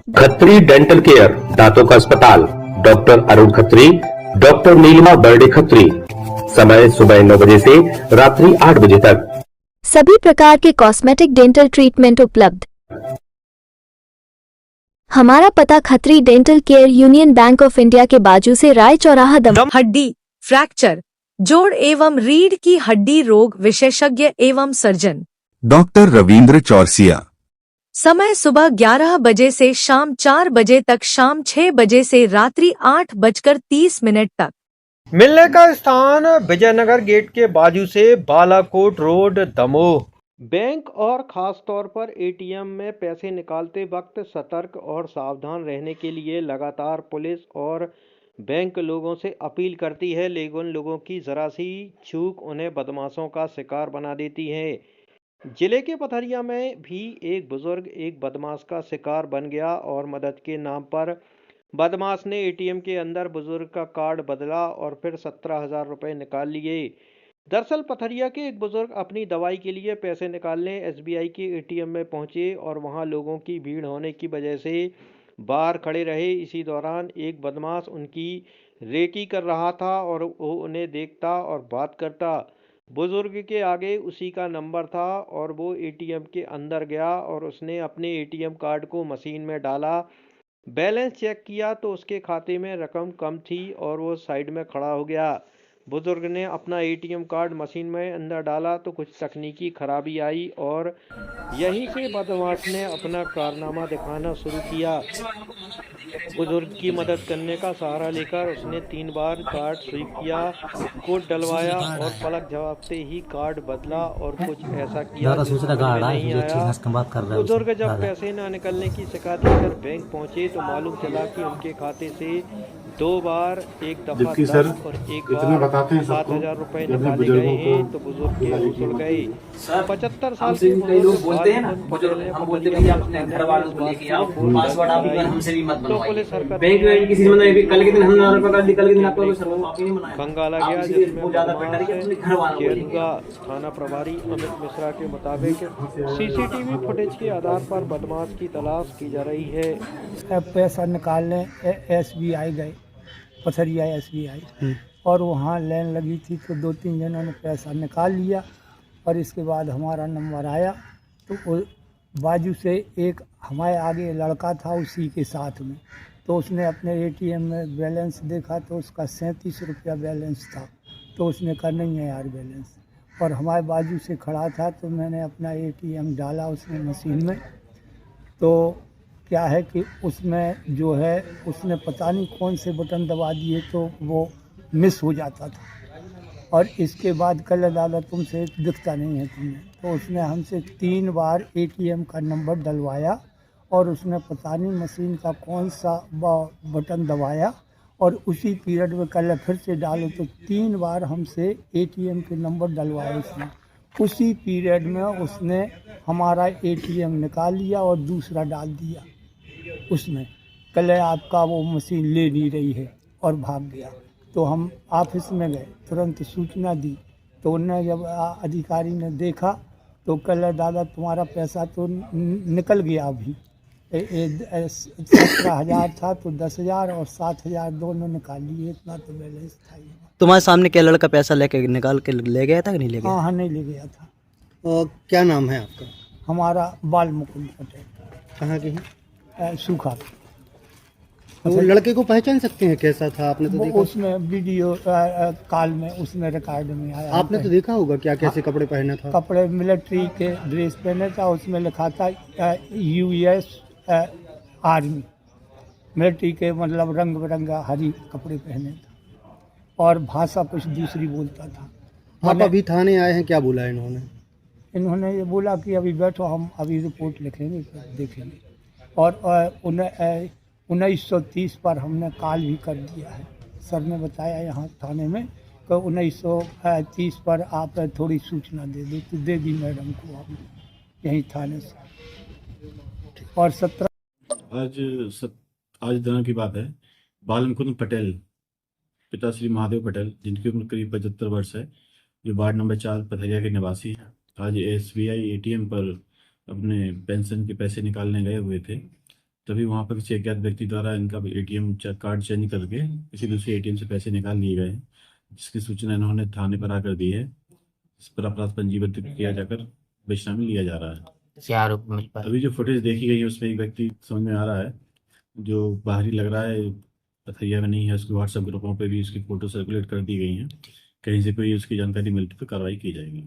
Khatri dental care, दांतों का अस्पताल, डॉक्टर अरुण खत्री, डॉक्टर नीलिमा बर्डे खत्री। समय सुबह 9 बजे से रात्रि 8 बजे तक। सभी प्रकार के कॉस्मेटिक डेंटल ट्रीटमेंट उपलब्ध। हमारा पता Khatri dental care, union bank of India के बाजू से राय चौराहा, दम। हड्डी, फ्रैक्चर, जोड़ एवं रीढ़ की हड्डी रोग विशेषज्ञ एवं सर्जन डॉक्टर रविंद्र चौरसिया। समय सुबह 11 बजे से शाम 4 बजे तक, शाम 6 बजे से रात्रि 8:30 तक। मिलने का स्थान विजयनगर गेट के बाजू से बालाकोट रोड, दमोह। बैंक और खास तौर पर एटीएम में पैसे निकालते वक्त सतर्क और सावधान रहने के लिए लगातार पुलिस और बैंक लोगों से अपील करती है, लेकिन लोगों की जरा सी चूक उन्हें बदमाशों का शिकार बना देती है। जिले के पथरिया में भी एक बुजुर्ग एक बदमाश का शिकार बन गया और मदद के नाम पर बदमाश ने एटीएम के अंदर बुजुर्ग का कार्ड बदला और फिर 17,000 रुपए निकाल लिए। दरअसल पथरिया के एक बुजुर्ग अपनी दवाई के लिए पैसे निकालने एसबीआई के एटीएम में पहुंचे और वहां लोगों की भीड़ होने की वजह से बाहर खड़े रहे। इसी दौरान एक बदमाश उनकी रेकी कर रहा था और वो उन्हें देखता और बात करता। बुजुर्ग के आगे उसी का नंबर था और वो एटीएम के अंदर गया और उसने अपने एटीएम कार्ड को मशीन में डाला। बैलेंस चेक किया तो उसके खाते में रकम कम थी और वो साइड में खड़ा हो गया। बुजुर्ग ने अपना एटीएम कार्ड मशीन में अंदर डाला तो कुछ तकनीकी खराबी आई और यहीं से बदमाश ने अपना कारनामा दिखाना शुरू किया। बुजुर्ग की मदद करने का सहारा लेकर उसने 3 बार कार्ड स्वीप किया, कोड डलवाया और पलक झपकते ही कार्ड बदला और कुछ ऐसा किया जिसमें नहीं आया। बुजुर्ग जब पैसे न निकलने की शिकायत लेकर बैंक पहुंचे तो मालूम चला कि उनके खाते से 2 बार, एक दफा 10 और एक बार 7,000 रुपए निकाले गए हैं। तो बुजुर्ग के होश उड़ गए। 75 साल के बंगाला गया, जिसमें थाना प्रभारी अमित मिश्रा के मुताबिक सीसीटीवी फुटेज के आधार पर बदमाश की तलाश की जा रही है। पैसा निकालने एसबीआई गए, पथरिया एसबीआई, और वहाँ लाइन लगी थी तो 2-3 जनों ने पैसा निकाल लिया और इसके बाद हमारा नंबर आया तो वो बाजू से एक हमारे आगे लड़का था उसी के साथ में, तो उसने अपने एटीएम में बैलेंस देखा तो उसका 37 रुपया बैलेंस था। तो उसने कहा नहीं है यार बैलेंस, और हमारे बाजू से खड़ा था तो मैंने अपना एटीएम डाला उसमें मशीन में। तो क्या है कि उसमें जो है उसने पता नहीं कौन से बटन दबा दिए तो वो मिस हो जाता था। और इसके बाद कल दादा तुमसे दिखता नहीं है तुम्हें, तो उसने हमसे 3 बार एटीएम का नंबर डलवाया और उसने पता नहीं मशीन का कौन सा बटन दबाया और उसी पीरियड में कल फिर से डालो तो 3 बार हमसे एटीएम के नंबर डलवाए उसने। उसी पीरियड में उसने हमारा एटीएम निकाल लिया और दूसरा डाल दिया उसमें। कल आपका वो मशीन ले नहीं रही है और भाग गया। तो हम ऑफिस में गए, तुरंत सूचना दी तो उन्हें जब अधिकारी ने देखा तो कल दादा तुम्हारा पैसा तो निकल गया, अभी 17,000 था तो 10,000 और 7,000 दोनों निकाल लिए, इतना तो बैलेंस था। तुम्हारे सामने क्या लड़का पैसा लेके निकाल के ले गया था कि नहीं ले गया? हाँ नहीं ले गया था। और क्या नाम है आपका? हमारा बाल मुकुंद पटेल। कहाँ के हैं? सूखा। वो लड़के को पहचान सकते हैं कैसा था? आपने तो देखा उसमें वीडियो कॉल में उसमें रिकॉर्ड में आया। आपने तो देखा होगा क्या कैसे कपड़े पहना था? कपड़े मिलिट्री के ड्रेस पहने था, उसमें लिखा था यूएस आर्मी, मिलिट्री के मतलब रंग बिरंगा हरी कपड़े पहने था और भाषा कुछ दूसरी बोलता था। आप अभी थाने आए हैं, क्या बोला इन्होंने? इन्होंने ये बोला कि अभी बैठो, हम अभी रिपोर्ट लिखेंगे देखेंगे। और 1930 पर हमने कॉल भी कर दिया है। सर ने बताया यहाँ थाने में कि 1930 पर आप थोड़ी सूचना दे दो, तो दे दी मैडम को हम यहीं थाने से। और 17 आज दिनों की बात है। बाल मुकुंद पटेल, पिता श्री महादेव पटेल, जिनकी उम्र करीब 75 वर्ष है, जो वार्ड नंबर 4 पथरिया के निवासी हैं, आज एसबीआई एटीएम पर अपने पेंशन के पैसे निकालने गए हुए थे। तभी वहाँ पर किसी अज्ञात व्यक्ति द्वारा इनका एटीएम कार्ड चेंज करके किसी दूसरे एटीएम से पैसे निकाल लिए गए हैं, जिसकी सूचना इन्होंने थाने पर आकर दी है। इस पर अपराध पंजीबद्ध किया जाकर बेशनामी लिया जा रहा है। क्या आरोप मिल पाया? अभी जो फुटेज देखी गई है उसमें एक व्यक्ति समझ में आ रहा है जो बाहरी लग रहा है, पथरिया में नहीं है। उसके व्हाट्सएप ग्रुपों पे भी उसकी फोटो सर्कुलेट कर दी गई हैं। कहीं से कोई उसकी जानकारी मिलती तो कार्रवाई की जाएगी।